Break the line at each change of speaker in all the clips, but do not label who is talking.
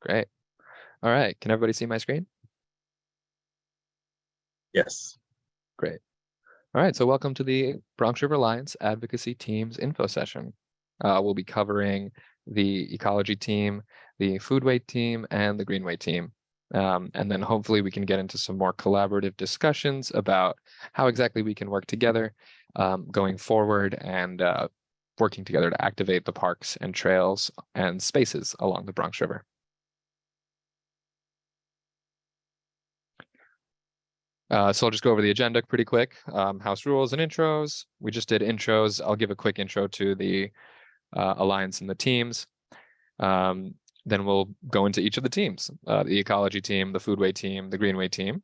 Great. All right. Can everybody see my screen?
Yes.
Great. All right. So welcome to the Bronx River Alliance Advocacy Teams info session. We'll be covering the Ecology Team, the Foodway Team, and the Greenway Team. And then hopefully we can get into some more collaborative discussions about how exactly we can work together going forward and working together to activate the parks and trails and spaces along the Bronx River. So I'll just go over the agenda pretty quick. House rules and intros. We just did intros. I'll give a quick intro to the Alliance and the teams. Then we'll go into each of the teams, the Ecology Team, the Foodway Team, the Greenway Team.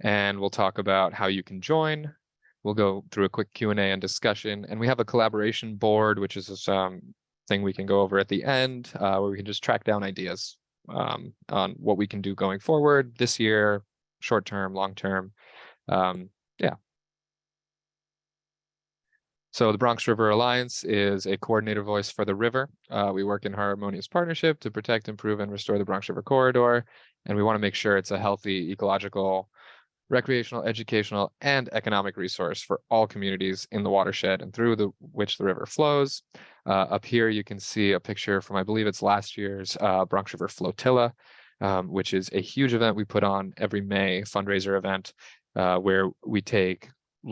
And we'll talk about how you can join. We'll go through a quick Q&A and discussion. And we have a collaboration board, which is a thing we can go over at the end, where we can just track down ideas on what we can do going forward this year, short term, long term. Yeah. So the Bronx River Alliance is a coordinator voice for the river. We work in harmonious partnership to protect, improve, and restore the Bronx River corridor. And we want to make sure it's a healthy, ecological, recreational, educational, and economic resource for all communities in the watershed and through which the river flows. Up here, you can see a picture from, I believe it's last year's Bronx River Flotilla, which is a huge event we put on every May, fundraiser event, where we take a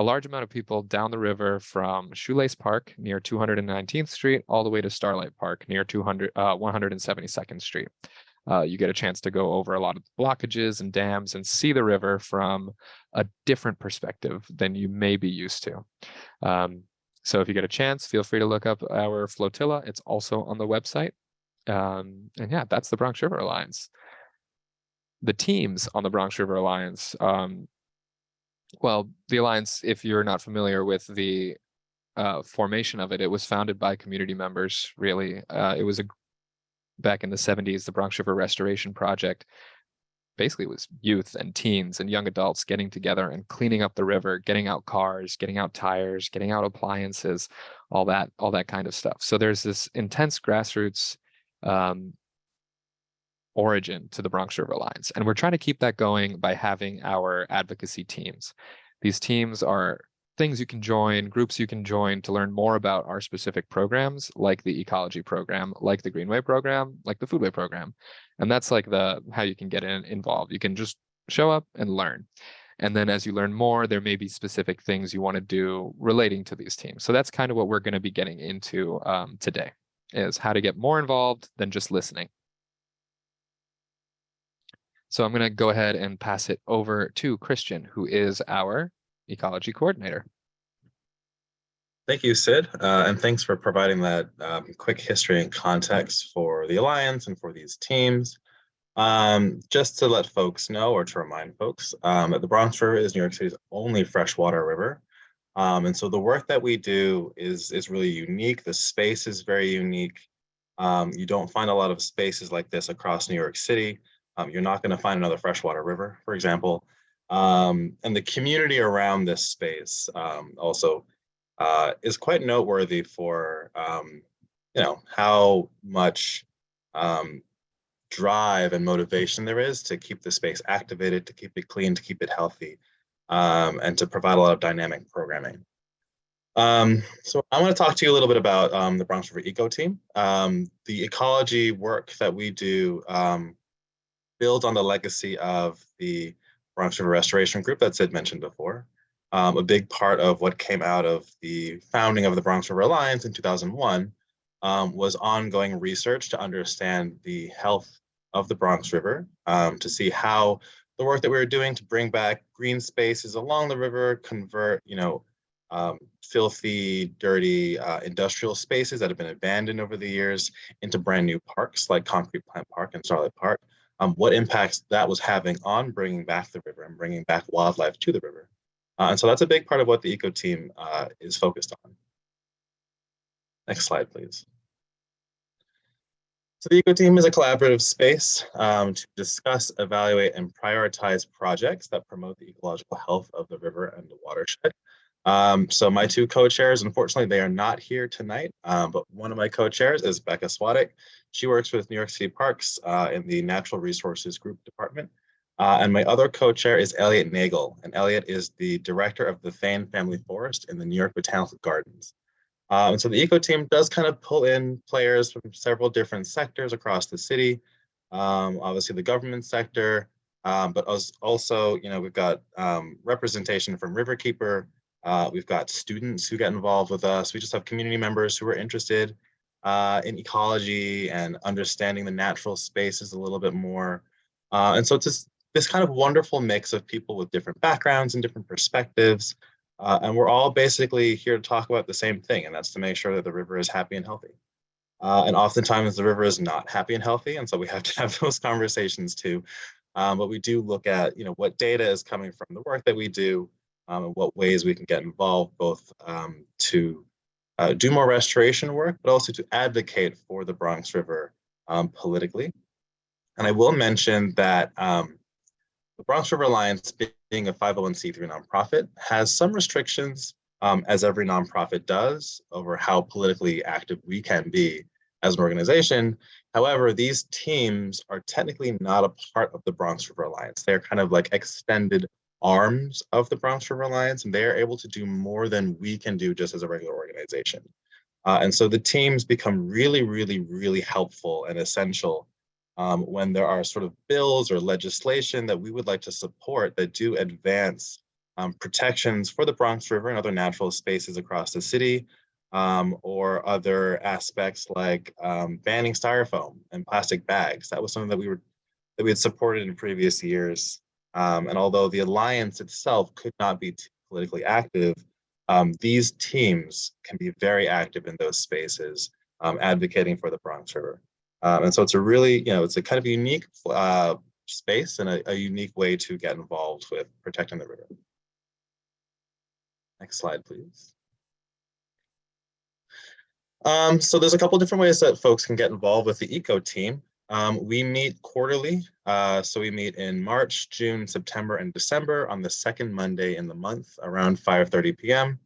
large amount of people down the river from Shoelace Park near 219th Street all the way to Starlight Park near 172nd Street. You get a chance to go over a lot of blockages and dams and see the river from a different perspective than you may be used to. So if you get a chance, feel free to look up our flotilla. It's also on the website. And yeah, that's the Bronx River Alliance. The teams on the Bronx River Alliance, well, the Alliance, if you're not familiar with the formation of it, it was founded by community members, really. It was back in the 70s, the Bronx River Restoration Project basically was youth and teens and young adults getting together and cleaning up the river, getting out cars, getting out tires, getting out appliances, all that kind of stuff. So there's this intense grassroots origin to the Bronx River Alliance. And we're trying to keep that going by having our advocacy teams. These teams are things you can join, groups you can join to learn more about our specific programs, like the ecology program, like the Greenway program, like the Foodway program. And that's like how you can get involved. You can just show up and learn. And then as you learn more, there may be specific things you want to do relating to these teams. So that's kind of what we're going to be getting into today, is how to get more involved than just listening. So I'm going to go ahead and pass it over to Christian, who is our ecology coordinator.
Thank you, Sid, and thanks for providing that quick history and context for the Alliance and for these teams. Just to let folks know, or to remind folks, that the Bronx River is New York City's only freshwater river. And so the work that we do is really unique. The space is very unique. You don't find a lot of spaces like this across New York City. You're not going to find another freshwater river, for example. And the community around this space also is quite noteworthy for how much drive and motivation there is to keep the space activated, to keep it clean, to keep it healthy, and to provide a lot of dynamic programming. So I want to talk to you a little bit about the Bronx River Eco Team. The ecology work that we do builds on the legacy of the Bronx River Restoration Group that Sid mentioned before. A big part of what came out of the founding of the Bronx River Alliance in 2001 was ongoing research to understand the health of the Bronx River, to see how the work that we were doing to bring back green spaces along the river, convert, filthy, dirty industrial spaces that have been abandoned over the years into brand new parks like Concrete Plant Park and Starlight Park, what impacts that was having on bringing back the river and bringing back wildlife to the river. And so that's a big part of what the Eco Team is focused on. Next slide, please. So the Eco Team is a collaborative space to discuss, evaluate, and prioritize projects that promote the ecological health of the river and the watershed. So my two co-chairs, unfortunately, they are not here tonight, but one of my co-chairs is Becca Swadek. She works with New York City Parks in the Natural Resources Group Department. And my other co-chair is Elliot Nagel, and Elliot is the director of the Thane Family Forest in the New York Botanical Gardens. And so the eco team does kind of pull in players from several different sectors across the city, obviously the government sector, but also, we've got representation from Riverkeeper. We've got students who get involved with us. We just have community members who are interested in ecology and understanding the natural spaces a little bit more. And so it's just this kind of wonderful mix of people with different backgrounds and different perspectives. And we're all basically here to talk about the same thing, and that's to make sure that the river is happy and healthy. And oftentimes the river is not happy and healthy, and so we have to have those conversations too. But we do look at, what data is coming from the work that we do, and what ways we can get involved, both to do more restoration work, but also to advocate for the Bronx River politically. And I will mention that the Bronx River Alliance, being a 501c3 nonprofit, has some restrictions, as every nonprofit does, over how politically active we can be as an organization. However, these teams are technically not a part of the Bronx River Alliance. They're kind of like extended arms of the Bronx River Alliance, and they are able to do more than we can do just as a regular organization. And so the teams become really, really, really helpful and essential when there are sort of bills or legislation that we would like to support that do advance protections for the Bronx River and other natural spaces across the city, or other aspects like banning styrofoam and plastic bags. That was something that we had supported in previous years. And although the alliance itself could not be too politically active, these teams can be very active in those spaces, advocating for the Bronx River. And so it's a really, it's a kind of unique space and a unique way to get involved with protecting the river. Next slide, please. So there's a couple different ways that folks can get involved with the eco team. We meet quarterly. So we meet in March, June, September, and December on the second Monday in the month around 5:30 p.m.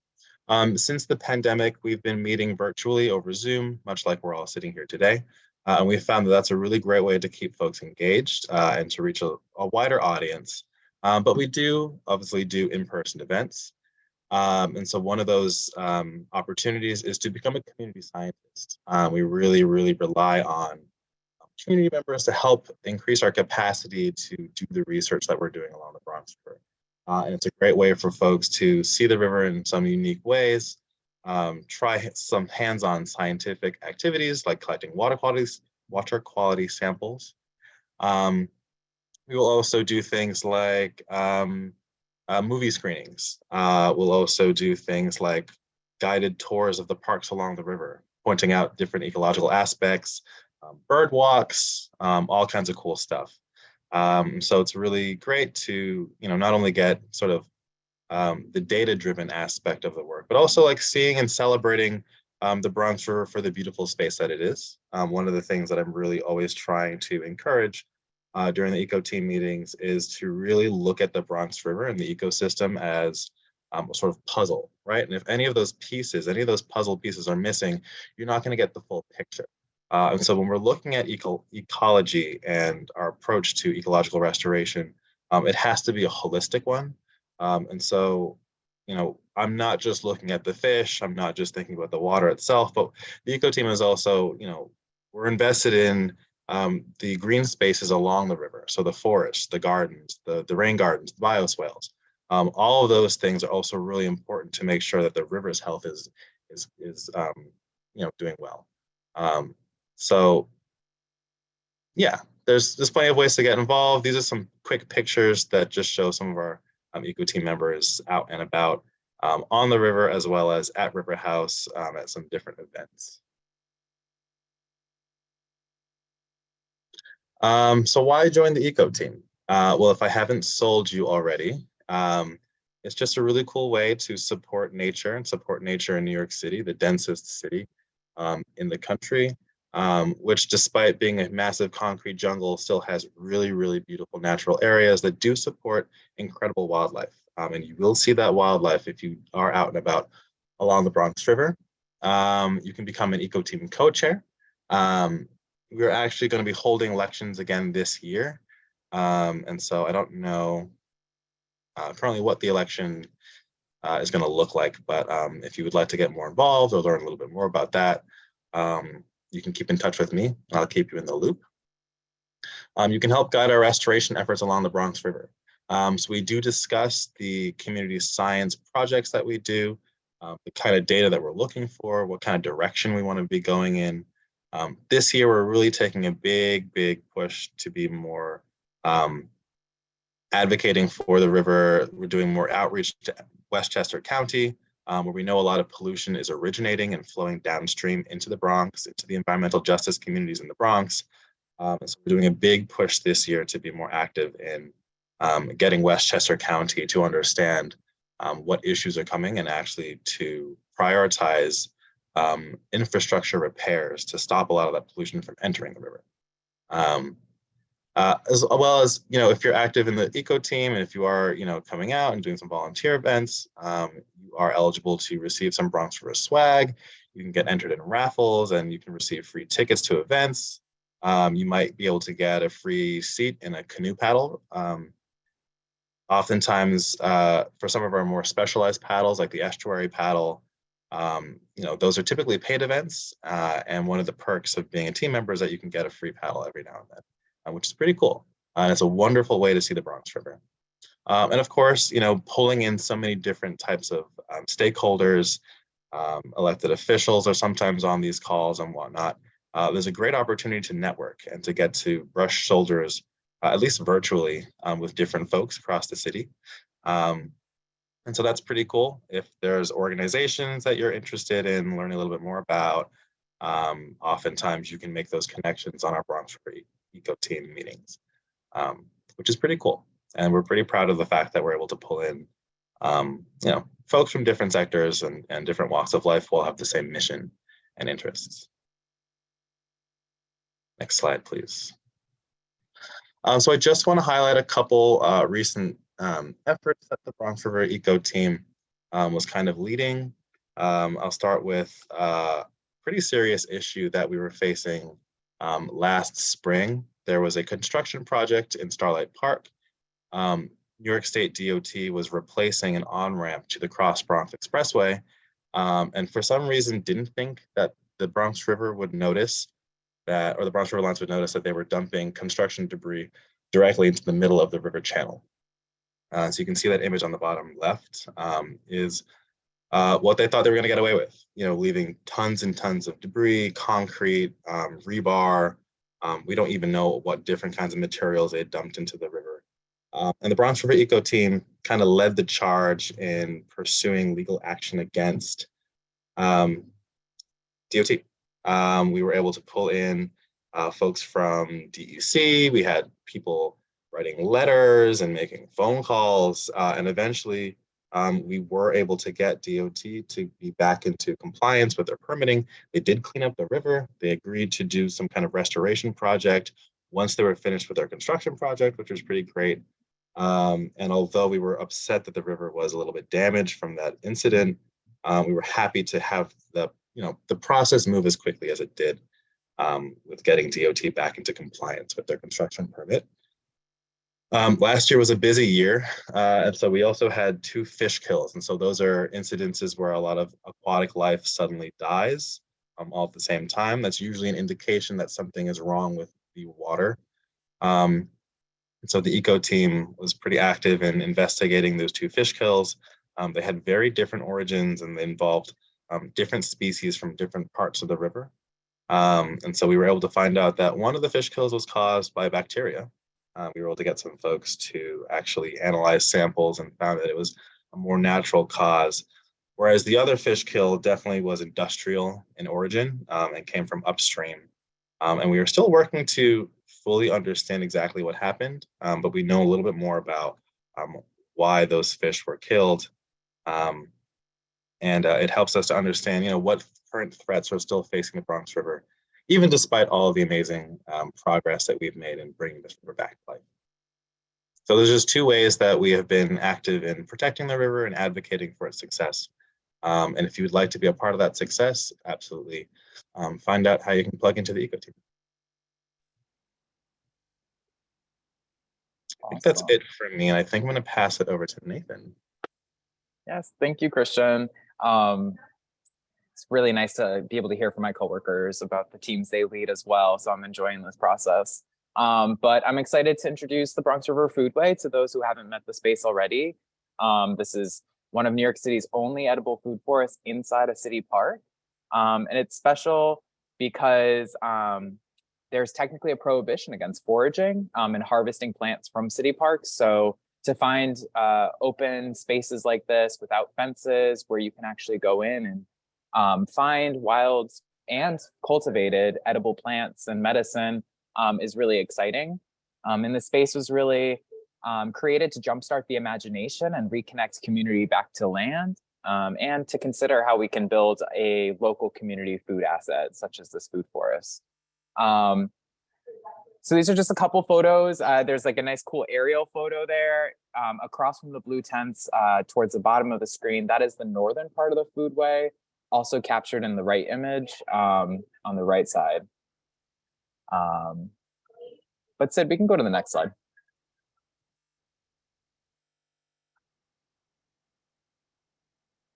Since the pandemic, we've been meeting virtually over Zoom, much like we're all sitting here today. And we found that that's a really great way to keep folks engaged and to reach a wider audience. But we do obviously do in-person events. And so one of those opportunities is to become a community scientist. We really, really rely on community members to help increase our capacity to do the research that we're doing along the Bronx River. And it's a great way for folks to see the river in some unique ways, try some hands-on scientific activities like collecting water quality samples. We will also do things like movie screenings. We'll also do things like guided tours of the parks along the river, pointing out different ecological aspects, bird walks, all kinds of cool stuff. So it's really great to, not only get sort of the data-driven aspect of the work, but also like seeing and celebrating the Bronx River for the beautiful space that it is. One of the things that I'm really always trying to encourage during the eco team meetings is to really look at the Bronx River and the ecosystem as a sort of puzzle, right? And if any of those puzzle pieces are missing, you're not going to get the full picture. And so when we're looking at ecology and our approach to ecological restoration, it has to be a holistic one. And so, I'm not just looking at the fish, I'm not just thinking about the water itself, but the eco team is also, we're invested in the green spaces along the river. So the forests, the gardens, the rain gardens, the bioswales, all of those things are also really important to make sure that the river's health is doing well. So yeah, there's plenty of ways to get involved. These are some quick pictures that just show some of our eco team members out and about on the river, as well as at River House at some different events. So why join the eco team? Well, if I haven't sold you already, it's just a really cool way to support nature and support nature in New York City, the densest city in the country, which, despite being a massive concrete jungle, still has really, really beautiful natural areas that do support incredible wildlife. and you will see that wildlife if you are out and about along the Bronx River. You can become an Eco Team co-chair. We're actually going to be holding elections again this year. And so I don't know currently what the election is going to look like, but if you would like to get more involved or learn a little bit more about that, you can keep in touch with me, and I'll keep you in the loop. You can help guide our restoration efforts along the Bronx River. So we do discuss the community science projects that we do, the kind of data that we're looking for, what kind of direction we want to be going in. This year, we're really taking a big push to be more advocating for the river. We're doing more outreach to Westchester County, where we know a lot of pollution is originating and flowing downstream into the Bronx, into the environmental justice communities in the Bronx. So we're doing a big push this year to be more active in getting Westchester County to understand what issues are coming and actually to prioritize infrastructure repairs to stop a lot of that pollution from entering the river. As well as, if you're active in the Eco Team and if you are, coming out and doing some volunteer events, you are eligible to receive some Bronx River swag. You can get entered in raffles and you can receive free tickets to events. You might be able to get a free seat in a canoe paddle. Oftentimes, for some of our more specialized paddles, like the estuary paddle, those are typically paid events. And one of the perks of being a team member is that you can get a free paddle every now and then, which is pretty cool. And it's a wonderful way to see the Bronx River. And of course, pulling in so many different types of stakeholders, elected officials are sometimes on these calls and whatnot. There's a great opportunity to network and to get to brush shoulders, at least virtually, with different folks across the city. And so that's pretty cool. If there's organizations that you're interested in learning a little bit more about, oftentimes you can make those connections on our Bronx River Eco Team meetings, which is pretty cool. And we're pretty proud of the fact that we're able to pull in, folks from different sectors and different walks of life will have the same mission and interests. Next slide, please. So I just want to highlight a couple recent efforts that the Bronx River Eco Team was kind of leading. I'll start with a pretty serious issue that we were facing last spring. There was a construction project in Starlight Park. New York State DOT was replacing an on-ramp to the Cross Bronx Expressway, and for some reason didn't think that the Bronx River would notice that, or the Bronx River Alliance would notice that they were dumping construction debris directly into the middle of the river channel. So you can see that image on the bottom left is what they thought they were going to get away with, leaving tons and tons of debris, concrete, rebar. We don't even know what different kinds of materials they dumped into the river. And the Bronx River Eco Team kind of led the charge in pursuing legal action against DOT. We were able to pull in folks from DEC. We had people writing letters and making phone calls. And eventually, we were able to get DOT to be back into compliance with their permitting. They did clean up the river. They agreed to do some kind of restoration project once they were finished with their construction project, which was pretty great. And although we were upset that the river was a little bit damaged from that incident, we were happy to have the process move as quickly as it did with getting DOT back into compliance with their construction permit. Last year was a busy year, and so we also had 2 fish kills. And so those are incidences where a lot of aquatic life suddenly dies all at the same time. That's usually an indication that something is wrong with the water. And so the Eco Team was pretty active in investigating those 2 fish kills. They had very different origins and they involved different species from different parts of the river. And so we were able to find out that one of the fish kills was caused by bacteria. We were able to get some folks to actually analyze samples and found that it was a more natural cause, whereas the other fish kill definitely was industrial in origin and came from upstream. And we are still working to fully understand exactly what happened, but we know a little bit more about why those fish were killed. And it helps us to understand, what current threats are still facing the Bronx River, even despite all of the amazing progress that we've made in bringing this river back to life. So there's just two ways that we have been active in protecting the river and advocating for its success. And if you would like to be a part of that success, absolutely find out how you can plug into the Eco Team. I think that's it for me, and I think I'm going to pass it over to Nathan.
Yes, thank you, Christian. It's really nice to be able to hear from my coworkers about the teams they lead as well, so I'm enjoying this process. But I'm excited to introduce the Bronx River Foodway to those who haven't met the space already. This is one of New York City's only edible food forests inside a city park. And it's special because there's technically a prohibition against foraging and harvesting plants from city parks. So to find open spaces like this without fences where you can actually go in and find wild and cultivated edible plants and medicine is really exciting. And the space was really created to jumpstart the imagination and reconnect community back to land, and to consider how we can build a local community food asset, such as this food forest. So these are just a couple photos. There's like a nice cool aerial photo there across from the blue tents towards the bottom of the screen. That is the northern part of the foodway, also captured in the right image on the right side. But Sid, we can go to the next slide.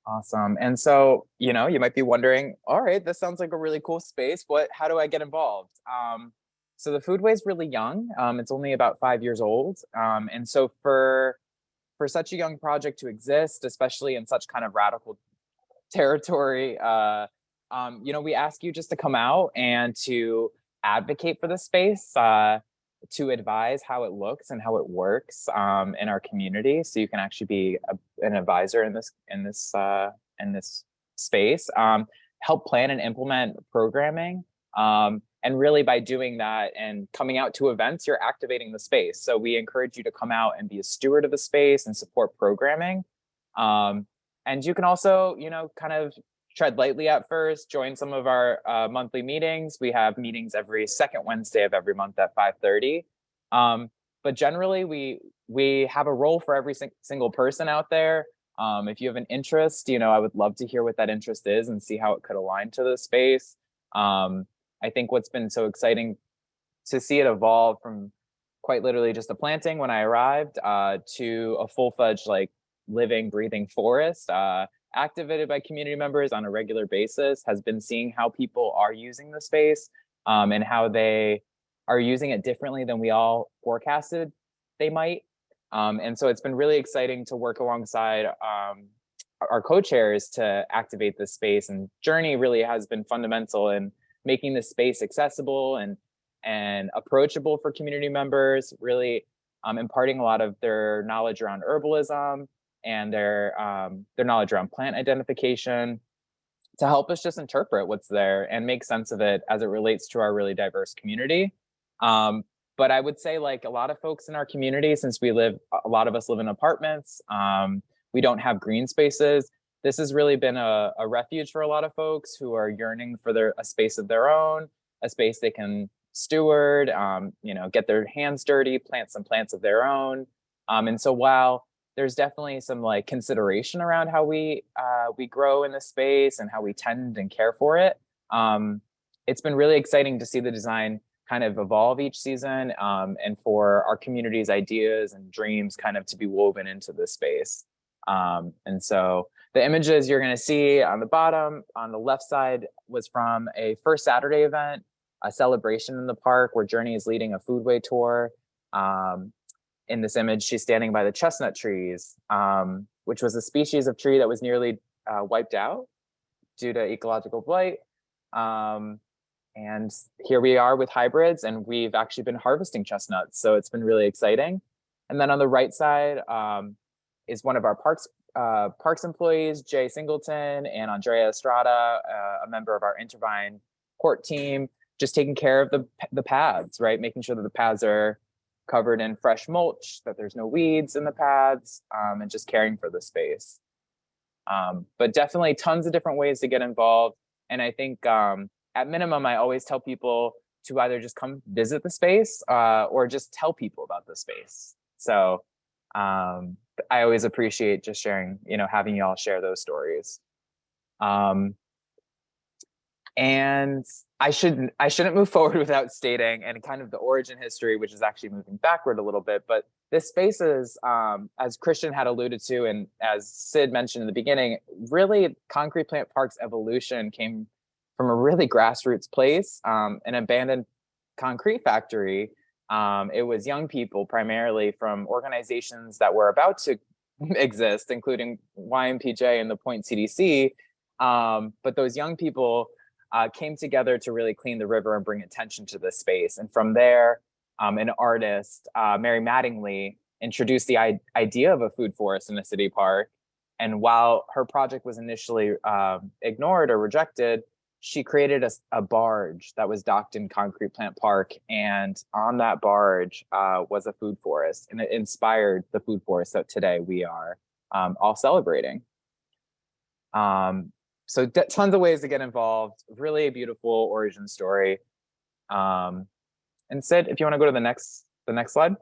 Awesome. And so, you might be wondering, all right, this sounds like a really cool space. How do I get involved? So the Foodway is really young. It's only about 5 years old. And so for such a young project to exist, especially in such kind of radical territory, we ask you just to come out and to advocate for the space, to advise how it looks and how it works in our community, so you can actually be an advisor in this space. Help plan and implement programming, and really by doing that and coming out to events, you're activating the space. So we encourage you to come out and be a steward of the space and support programming. And you can also, kind of tread lightly at first, join some of our monthly meetings. We have meetings every second Wednesday of every month at 5:30. But generally, we have a role for every single person out there. If you have an interest, I would love to hear what that interest is and see how it could align to the space. I think what's been so exciting to see it evolve from quite literally just a planting when I arrived to a full-fledged, living, breathing forest, activated by community members on a regular basis, has been seeing how people are using the space and how they are using it differently than we all forecasted they might. And so it's been really exciting to work alongside our co-chairs to activate this space. And Journey really has been fundamental in making this space accessible and approachable for community members, really imparting a lot of their knowledge around herbalism and their knowledge around plant identification to help us just interpret what's there and make sense of it as it relates to our really diverse community. But I would say, a lot of folks in our community, since a lot of us live in apartments, we don't have green spaces. This has really been a refuge for a lot of folks who are yearning for a space of their own, a space they can steward, get their hands dirty, plant some plants of their own. And so while there's definitely some consideration around how we grow in the space and how we tend and care for it, it's been really exciting to see the design kind of evolve each season, and for our community's ideas and dreams kind of to be woven into this space. And so the images you're going to see on the bottom, on the left side, was from a First Saturday event, a celebration in the park where Journey is leading a Foodway tour. In this image, she's standing by the chestnut trees, which was a species of tree that was nearly wiped out due to ecological blight. And here we are with hybrids, and we've actually been harvesting chestnuts. So it's been really exciting. And then on the right side is one of our parks employees, Jay Singleton, and Andrea Estrada, a member of our Intervine court team, just taking care of the paths, right? Making sure that the paths are covered in fresh mulch, that there's no weeds in the paths, and just caring for the space. But definitely tons of different ways to get involved. And I think at minimum, I always tell people to either just come visit the space or just tell people about the space. So I always appreciate just sharing, having you all share those stories. And I shouldn't move forward without stating and kind of the origin history, which is actually moving backward a little bit. But this space is, as Christian had alluded to, and as Sid mentioned in the beginning, really Concrete Plant Park's evolution came from a really grassroots place, an abandoned concrete factory. It was young people primarily from organizations that were about to exist, including YMPJ and the Point CDC. But those young people came together to really clean the river and bring attention to this space. And from there, an artist, Mary Mattingly, introduced the idea of a food forest in a city park. And while her project was initially ignored or rejected, she created a barge that was docked in Concrete Plant Park. And on that barge was a food forest. And it inspired the food forest that today we are all celebrating. So tons of ways to get involved. Really a beautiful origin story. And Sid, if you want to go to the next slide.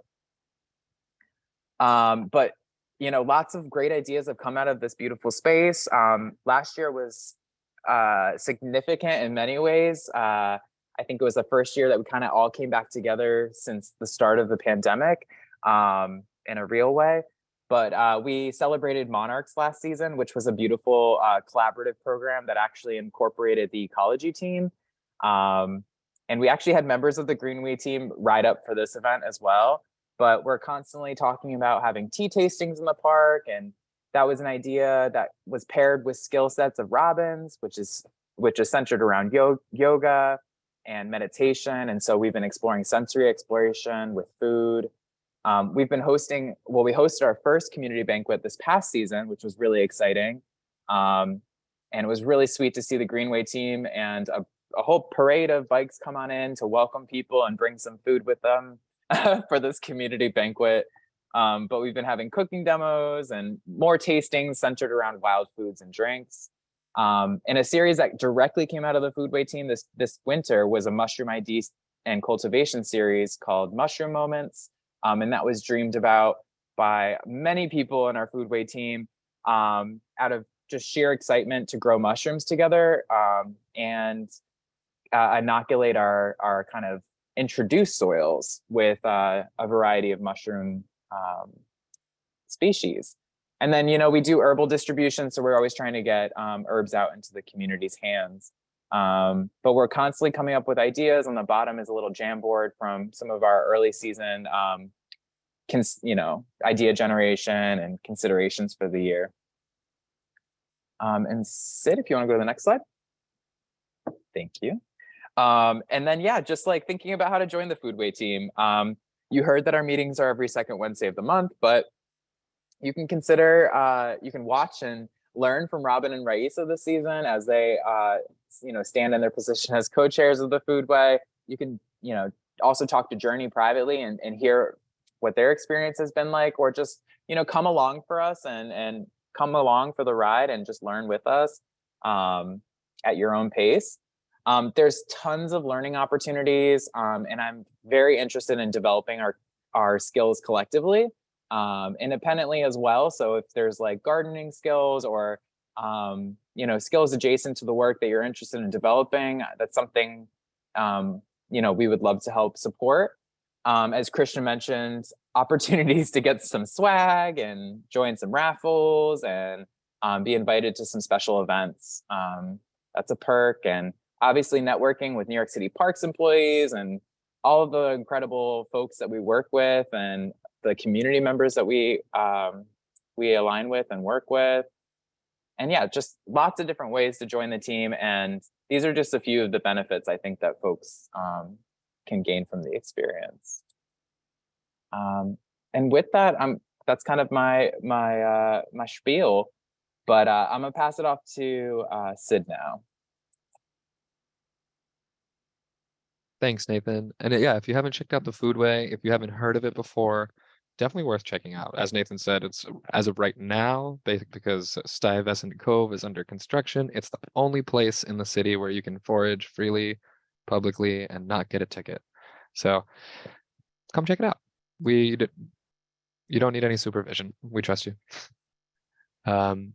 But lots of great ideas have come out of this beautiful space. Last year was significant in many ways. I think it was the first year that we kind of all came back together since the start of the pandemic in a real way. But we celebrated Monarchs last season, which was a beautiful collaborative program that actually incorporated the Ecology Team. And we actually had members of the Greenway Team ride up for this event as well. But we're constantly talking about having tea tastings in the park. And that was an idea that was paired with skill sets of Robin's, which is centered around yoga and meditation. And so we've been exploring sensory exploration with food. We've been we hosted our first community banquet this past season, which was really exciting. And it was really sweet to see the Greenway Team and a whole parade of bikes come on in to welcome people and bring some food with them for this community banquet. But we've been having cooking demos and more tastings centered around wild foods and drinks. And a series that directly came out of the Foodway team this winter was a mushroom ID and cultivation series called Mushroom Moments. And that was dreamed about by many people in our Foodway team out of just sheer excitement to grow mushrooms together and inoculate our kind of introduced soils with a variety of mushroom species. And then, we do herbal distribution. So we're always trying to get herbs out into the community's hands. But we're constantly coming up with ideas. On the bottom is a little Jamboard from some of our early season, idea generation and considerations for the year. And Sid, if you want to go to the next slide. Thank you. And then, just like thinking about how to join the Foodway team. You heard that our meetings are every second Wednesday of the month, but you can consider, you can watch and learn from Robin and Raisa this season as they, stand in their position as co-chairs of the Foodway. You can, also talk to Journey privately and hear what their experience has been like, or just, come along for us and come along for the ride and just learn with us at your own pace. There's tons of learning opportunities, and I'm very interested in developing our skills collectively, independently as well. So if there's like gardening skills or, skills adjacent to the work that you're interested in developing, that's something, we would love to help support. As Christian mentioned, opportunities to get some swag and join some raffles and be invited to some special events. That's a perk. And obviously networking with New York City Parks employees and all of the incredible folks that we work with and the community members that we align with and work with. And just lots of different ways to join the team. And these are just a few of the benefits I think that folks can gain from the experience. And with that, that's kind of my spiel, but I'm gonna pass it off to Sid now.
Thanks, Nathan. And if you haven't checked out the Foodway, if you haven't heard of it before, definitely worth checking out. As Nathan said, it's as of right now, because Stuyvesant Cove is under construction. It's the only place in the city where you can forage freely, publicly, and not get a ticket. So come check it out. You don't need any supervision. We trust you. So I'm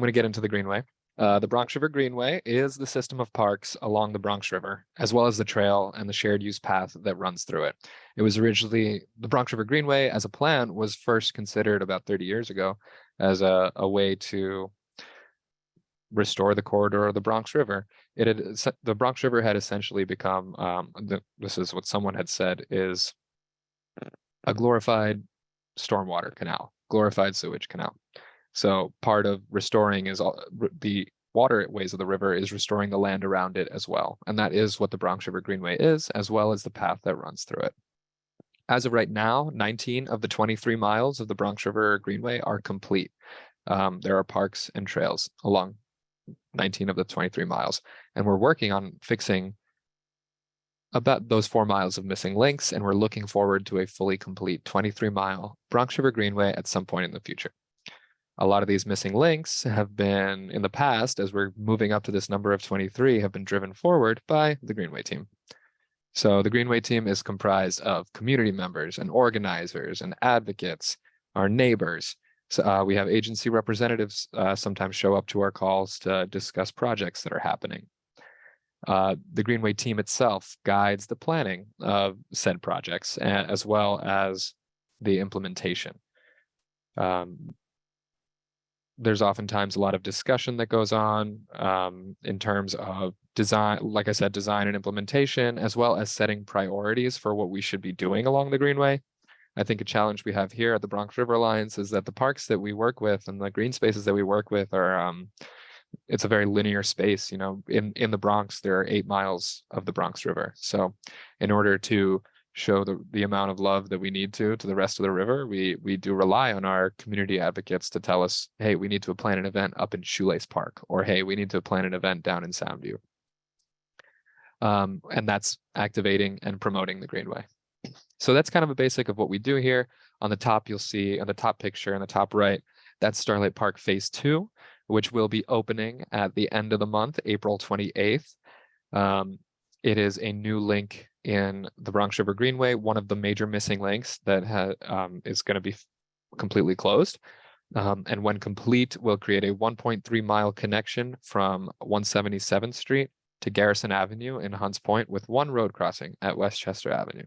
going to get into the Greenway. The Bronx River Greenway is the system of parks along the Bronx River, as well as the trail and the shared use path that runs through it. It was originally, the Bronx River Greenway as a plan was first considered about 30 years ago as a way to restore the corridor of the Bronx River. The Bronx River had essentially become, this is what someone had said, is a glorified stormwater canal, glorified sewage canal. So part of restoring is the waterways of the river is restoring the land around it as well. And that is what the Bronx River Greenway is, as well as the path that runs through it. As of right now, 19 of the 23 miles of the Bronx River Greenway are complete. There are parks and trails along 19 of the 23 miles. And we're working on fixing about those 4 miles of missing links. And we're looking forward to a fully complete 23-mile Bronx River Greenway at some point in the future. A lot of these missing links have been in the past, as we're moving up to this number of 23, have been driven forward by the Greenway team. So the Greenway team is comprised of community members and organizers and advocates, our neighbors. So we have agency representatives sometimes show up to our calls to discuss projects that are happening. The Greenway team itself guides the planning of said projects, as well as the implementation. There's oftentimes a lot of discussion that goes on in terms of design, like I said, design and implementation, as well as setting priorities for what we should be doing along the Greenway. I think a challenge we have here at the Bronx River Alliance is that the parks that we work with and the green spaces that we work with are, it's a very linear space. You know, in the Bronx, there are 8 miles of the Bronx River. So in order to show the amount of love that we need to the rest of the river, we do rely on our community advocates to tell us, hey, we need to plan an event up in Shoelace Park, or hey, we need to plan an event down in Soundview. And that's activating and promoting the Greenway. So that's kind of a basic of what we do here. On the top, you'll see on the top picture in the top right, that's Starlight Park Phase 2, which will be opening at the end of the month, April 28th. It is a new link in the Bronx River Greenway, one of the major missing links that is going to be completely closed. And when complete, will create a 1.3 mile connection from 177th Street to Garrison Avenue in Hunts Point, with one road crossing at Westchester Avenue.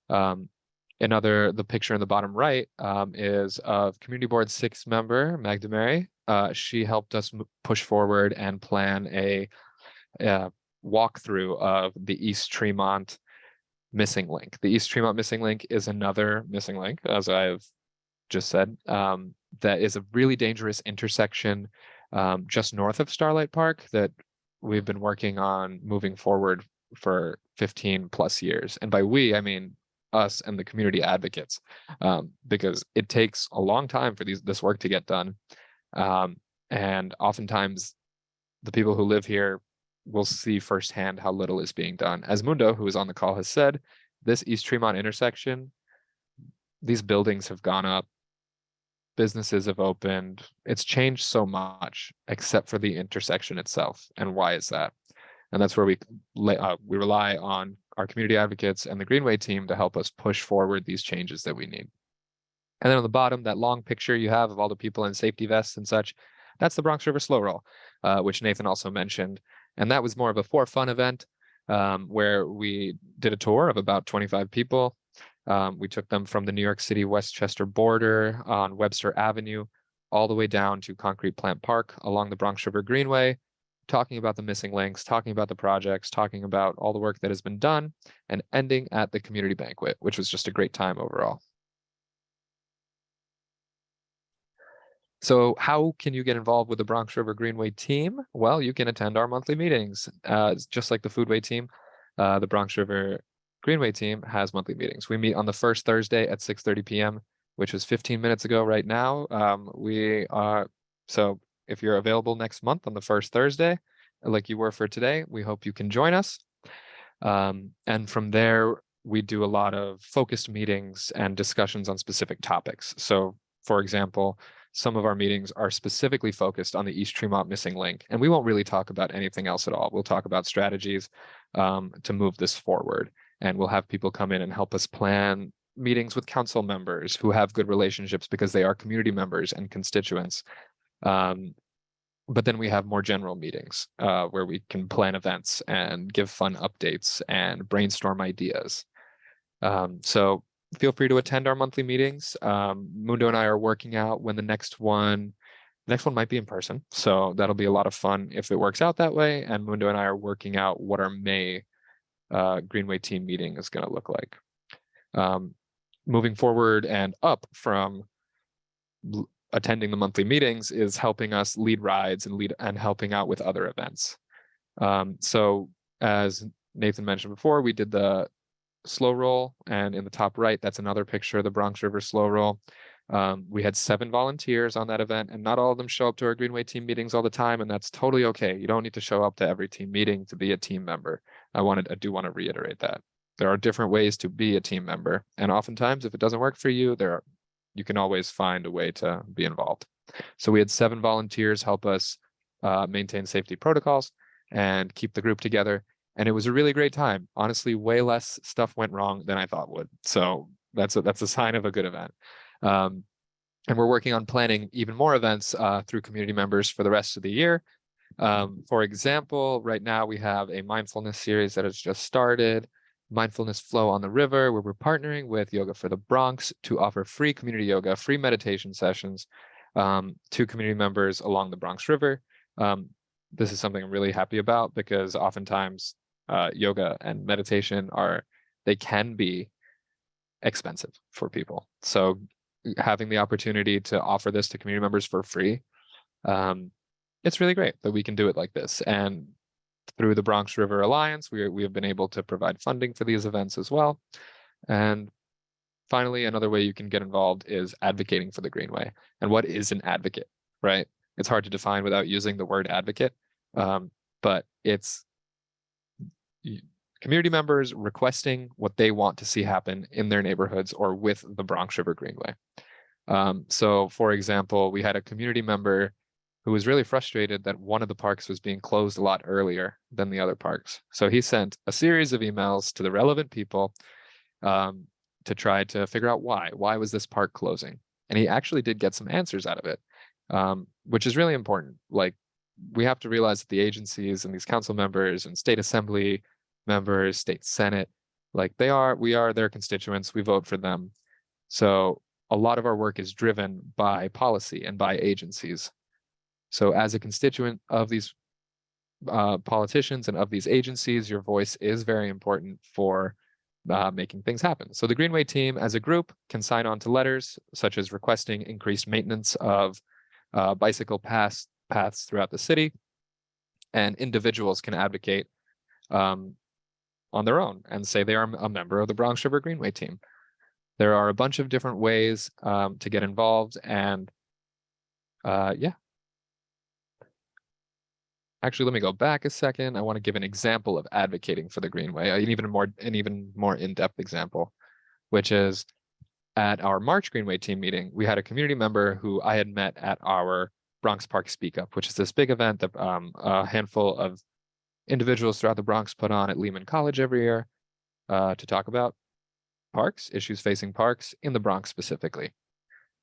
The picture in the bottom right is of Community Board 6 member, Magda Mary. She helped us push forward and plan a walkthrough of the East Tremont missing link. The East Tremont missing link is another missing link, as I've just said, that is a really dangerous intersection just north of Starlight Park that we've been working on moving forward for 15 plus years. And by we, I mean us and the community advocates, because it takes a long time for this work to get done. And oftentimes the people who live here will see firsthand how little is being done. As Mundo, who is on the call, has said, this East Tremont intersection, these buildings have gone up, businesses have opened. It's changed so much, except for the intersection itself. And why is that? And that's where we rely on our community advocates and the Greenway team to help us push forward these changes that we need. And then on the bottom, that long picture you have of all the people in safety vests and such, that's the Bronx River Slow Roll, which Nathan also mentioned. And that was more of a for fun event where we did a tour of about 25 people. We took them from the New York City Westchester border on Webster Avenue all the way down to Concrete Plant Park along the Bronx River Greenway, talking about the missing links, talking about the projects, talking about all the work that has been done, and ending at the community banquet, which was just a great time overall. So how can you get involved with the Bronx River Greenway team? Well, you can attend our monthly meetings. Just like the Foodway team, the Bronx River Greenway team has monthly meetings. We meet on the first Thursday at 6:30 p.m., which was 15 minutes ago right now. So if you're available next month on the first Thursday, like you were for today, we hope you can join us. And from there, we do a lot of focused meetings and discussions on specific topics. So for example, some of our meetings are specifically focused on the East Tremont missing link, and we won't really talk about anything else at all. We'll talk about strategies to move this forward, and we'll have people come in and help us plan meetings with council members who have good relationships because they are community members and constituents. But then we have more general meetings where we can plan events and give fun updates and brainstorm ideas. So feel free to attend our monthly meetings. Mundo and I are working out when the next one might be in person. So that'll be a lot of fun if it works out that way. And Mundo and I are working out what our May Greenway team meeting is going to look like. Moving forward and up from attending the monthly meetings is helping us lead rides and helping out with other events. So as Nathan mentioned before, we did the slow roll, and in the top right, that's another picture of the Bronx River slow roll. We had 7 volunteers on that event, and not all of them show up to our Greenway team meetings all the time, and that's totally okay. You don't need to show up to every team meeting to be a team member. I do want to reiterate that. There are different ways to be a team member, and oftentimes if it doesn't work for you, you can always find a way to be involved. So we had 7 volunteers help us maintain safety protocols and keep the group together. And it was a really great time. Honestly, way less stuff went wrong than I thought would. So that's a sign of a good event. And we're working on planning even more events through community members for the rest of the year. For example, right now we have a mindfulness series that has just started, Mindfulness Flow on the River, where we're partnering with Yoga for the Bronx to offer free community yoga, free meditation sessions to community members along the Bronx River. This is something I'm really happy about because oftentimes yoga and meditation they can be expensive for people. So having the opportunity to offer this to community members for free, it's really great that we can do it like this. And through the Bronx River Alliance, we have been able to provide funding for these events as well. And finally, another way you can get involved is advocating for the Greenway. And what is an advocate, right? It's hard to define without using the word advocate, but it's community members requesting what they want to see happen in their neighborhoods or with the Bronx River Greenway. So for example, we had a community member who was really frustrated that one of the parks was being closed a lot earlier than the other parks. So he sent a series of emails to the relevant people to try to figure out why. Why was this park closing? And he actually did get some answers out of it, which is really important. Like, we have to realize that the agencies and these council members and state assembly members, state senate, like we are their constituents. We vote for them. So a lot of our work is driven by policy and by agencies. So as a constituent of these politicians and of these agencies, your voice is very important for making things happen. So the Greenway team as a group can sign on to letters such as requesting increased maintenance of bicycle paths throughout the city, and individuals can advocate on their own and say they are a member of the Bronx River Greenway team. There are a bunch of different ways to get involved, and yeah. Actually, let me go back a second. I want to give an example of advocating for the Greenway, an even more in-depth example, which is at our March Greenway team meeting, we had a community member who I had met at our Bronx Park Speak Up, which is this big event that a handful of individuals throughout the Bronx put on at Lehman College every year to talk about parks, issues facing parks in the Bronx specifically.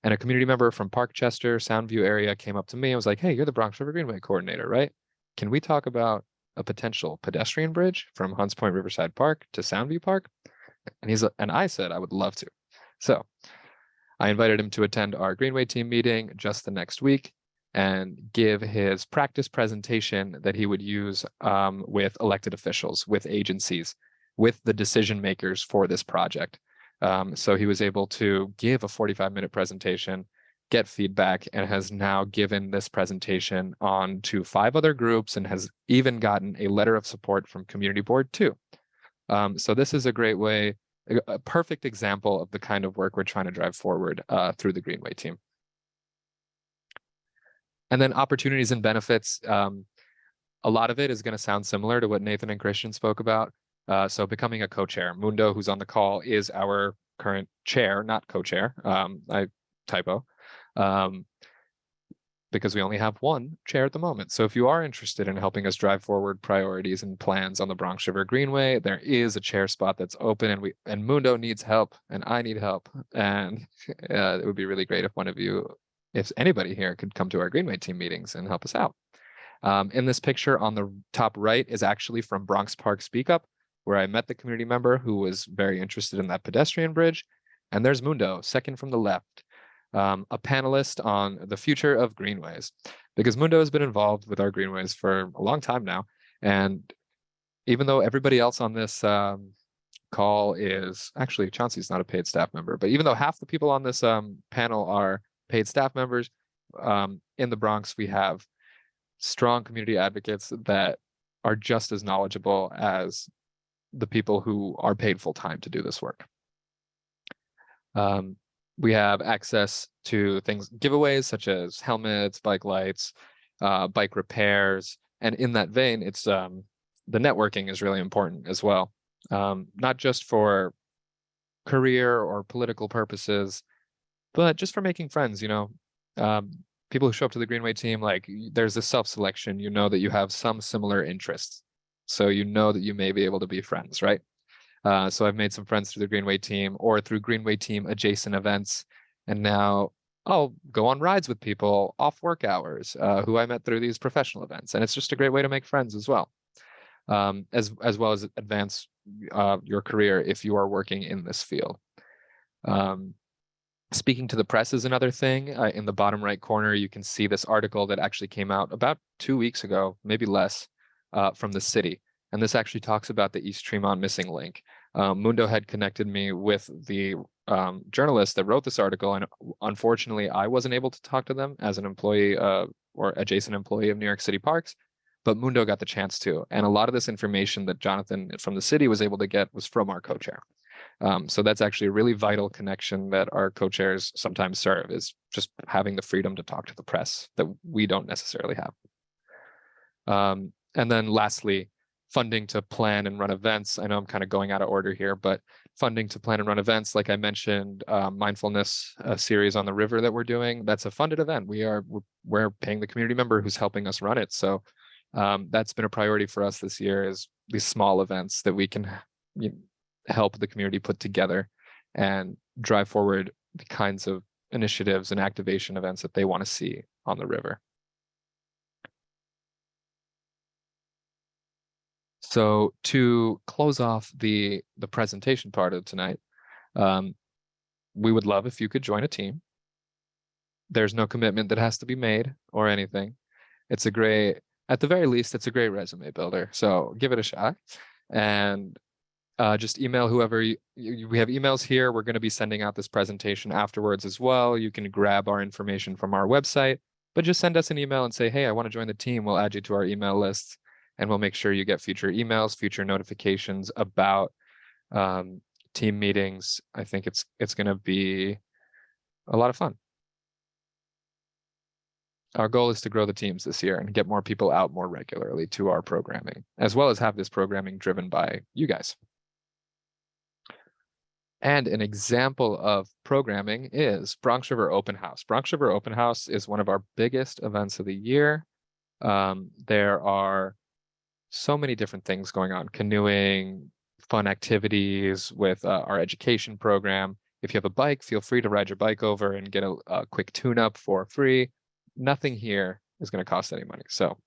And a community member from Parkchester, Soundview area came up to me and was like, "Hey, you're the Bronx River Greenway coordinator, right? Can we talk about a potential pedestrian bridge from Hunts Point Riverside Park to Soundview Park?" And I said I would love to. So I invited him to attend our Greenway team meeting just the next week and give his practice presentation that he would use with elected officials, with agencies, with the decision makers for this project. So he was able to give a 45-minute presentation, get feedback, and has now given this presentation on to 5 other groups and has even gotten a letter of support from Community Board 2. So this is a great way, a perfect example of the kind of work we're trying to drive forward through the Greenway team. And then opportunities and benefits. A lot of it is going to sound similar to what Nathan and Christian spoke about. So becoming a co-chair. Mundo, who's on the call, is our current chair, not co-chair. I typo. because we only have one chair at the moment. So if you are interested in helping us drive forward priorities and plans on the Bronx River Greenway, there is a chair spot that's open, and Mundo needs help, and I need help. And it would be really great if one of you, if anybody here could come to our Greenway team meetings and help us out. In this picture on the top right is actually from Bronx Park Speak Up, where I met the community member who was very interested in that pedestrian bridge. And there's Mundo, second from the left, a panelist on the future of greenways, because Mundo has been involved with our greenways for a long time now. And even though everybody else on this call is, actually Chauncey's not a paid staff member, but even though half the people on this panel are paid staff members, in the Bronx, we have strong community advocates that are just as knowledgeable as the people who are paid full time to do this work. We have access to things, giveaways such as helmets, bike lights, bike repairs. And in that vein, it's the networking is really important as well. Not just for career or political purposes, but just for making friends, people who show up to the Greenway team, like there's a self-selection, you know that you have some similar interests. So you know that you may be able to be friends, right? So I've made some friends through the Greenway team or through Greenway team adjacent events. And now I'll go on rides with people off work hours who I met through these professional events. And it's just a great way to make friends as well. As well as advance your career if you are working in this field. Speaking to the press is another thing. In the bottom right corner, you can see this article that actually came out about 2 weeks ago, maybe less, from the city. And this actually talks about the East Tremont missing link. Mundo had connected me with the journalist that wrote this article, and unfortunately, I wasn't able to talk to them as an employee or adjacent employee of New York City Parks, but Mundo got the chance to. And a lot of this information that Jonathan from the city was able to get was from our co-chair. So that's actually a really vital connection that our co-chairs sometimes serve, is just having the freedom to talk to the press that we don't necessarily have. And then lastly, funding to plan and run events. I know I'm kind of going out of order here, but funding to plan and run events, like I mentioned, mindfulness series on the river that we're doing, that's a funded event. We're paying the community member who's helping us run it. So that's been a priority for us this year, is these small events that we can help the community put together and drive forward the kinds of initiatives and activation events that they want to see on the river. So to close off the presentation part of tonight, we would love if you could join a team. There's no commitment that has to be made or anything. It's a great, at the very least, it's a great resume builder. So give it a shot, and just email whoever we have emails here. We're going to be sending out this presentation afterwards as well. You can grab our information from our website, but just send us an email and say, hey, I want to join the team. We'll add you to our email list, and we'll make sure you get future emails, future notifications about team meetings. I think it's going to be a lot of fun. Our goal is to grow the teams this year and get more people out more regularly to our programming, as well as have this programming driven by you guys. And an example of programming is Bronx River Open House. Bronx River Open House is one of our biggest events of the year. There are so many different things going on: canoeing, fun activities with our education program. If you have a bike, feel free to ride your bike over and get a quick tune-up for free. Nothing here is going to cost any money. So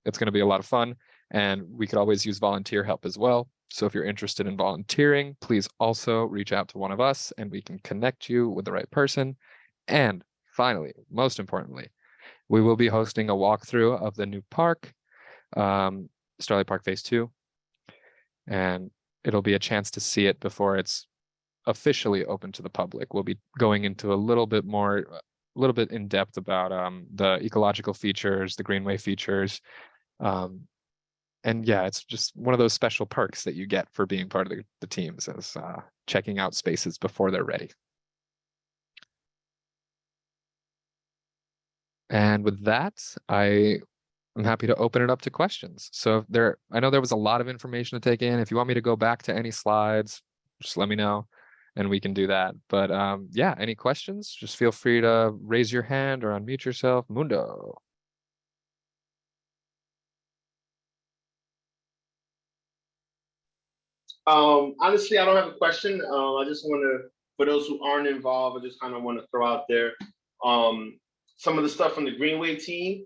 it's going to be a lot of fun, and we could always use volunteer help as well. So if you're interested in volunteering, please also reach out to one of us and we can connect you with the right person. And finally, most importantly, we will be hosting a walkthrough of the new park, Starlight Park Phase 2. And it'll be a chance to see it before it's officially open to the public. We'll be going into a little bit in depth about the ecological features, the Greenway features. And yeah, it's just one of those special perks that you get for being part of the teams, is checking out spaces before they're ready. And with that, I'm happy to open it up to questions. So I know there was a lot of information to take in. If you want me to go back to any slides, just let me know. and we can do that. But yeah, any questions? Just feel free to raise your hand or unmute yourself. Mundo.
Honestly, I don't have a question. I just want to, for those who aren't involved, I just kind of want to throw out there some of the stuff from the Greenway team.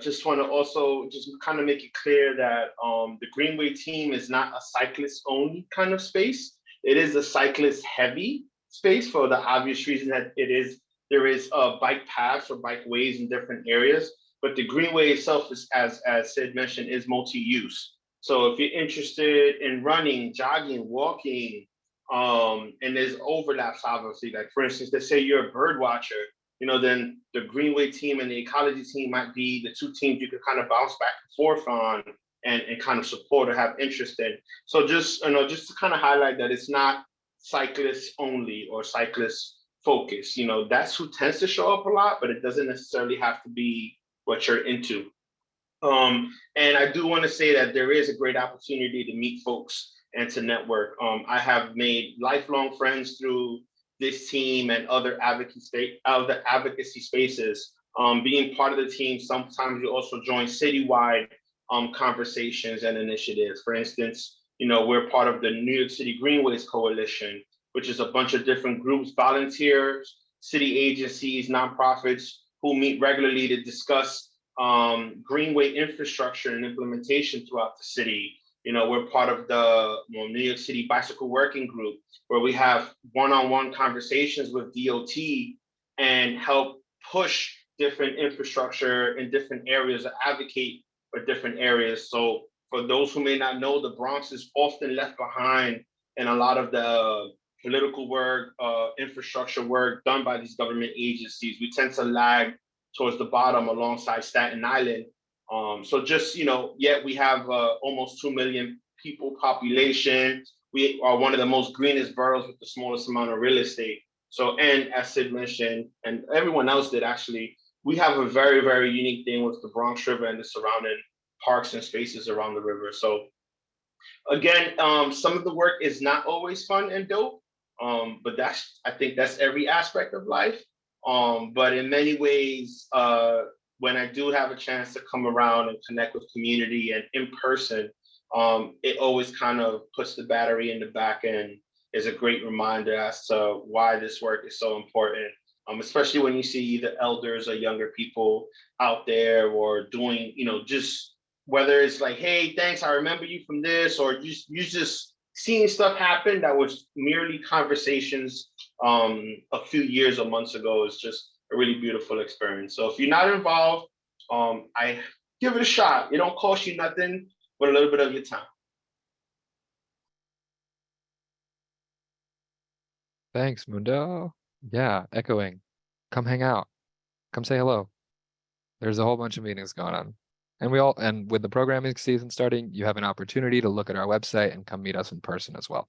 Just want to also just kind of make it clear that the Greenway team is not a cyclist only kind of space. It is a cyclist heavy space for the obvious reason that there is bike paths or bike ways in different areas. But the Greenway itself is, as Sid mentioned, is multi-use. So if you're interested in running, jogging, walking, and there's overlaps, obviously, like for instance, let's say you're a bird watcher, then the Greenway team and the Ecology team might be the two teams you could kind of bounce back and forth on and kind of support or have interest in. So just to kind of highlight that it's not cyclists only or cyclists focused. That's who tends to show up a lot, but it doesn't necessarily have to be what you're into. And I do want to say that there is a great opportunity to meet folks and to network. I have made lifelong friends through this team and other advocacy spaces. Being part of the team, sometimes you also join citywide conversations and initiatives. For instance, we're part of the New York City Greenways Coalition, which is a bunch of different groups, volunteers, city agencies, nonprofits who meet regularly to discuss greenway infrastructure and implementation throughout the city. We're part of the New York City Bicycle Working Group, where we have one-on-one conversations with DOT and help push different infrastructure in different areas or advocate for different areas. So for those who may not know, the Bronx is often left behind in a lot of the political work, infrastructure work done by these government agencies. We tend to lag towards the bottom alongside Staten Island. So just, yet we have almost 2 million people population. We are one of the most greenest boroughs with the smallest amount of real estate. So, and as Sid mentioned, and everyone else did actually, we have a very, very unique thing with the Bronx River and the surrounding parks and spaces around the river. So again, some of the work is not always fun and dope, but I think that's every aspect of life. But in many ways, when I do have a chance to come around and connect with community and in person, it always kind of puts the battery in the back and is a great reminder as to why this work is so important, especially when you see either elders or younger people out there or doing, just whether it's like, hey, thanks, I remember you from this, or you just seeing stuff happen that was merely conversations a few years or months ago is just a really beautiful experience. So if you're not involved, I give it a shot. It don't cost you nothing but a little bit of your time.
Thanks, Mundo. Yeah, echoing. Come hang out. Come say hello. There's a whole bunch of meetings going on. And with the programming season starting, you have an opportunity to look at our website and come meet us in person as well.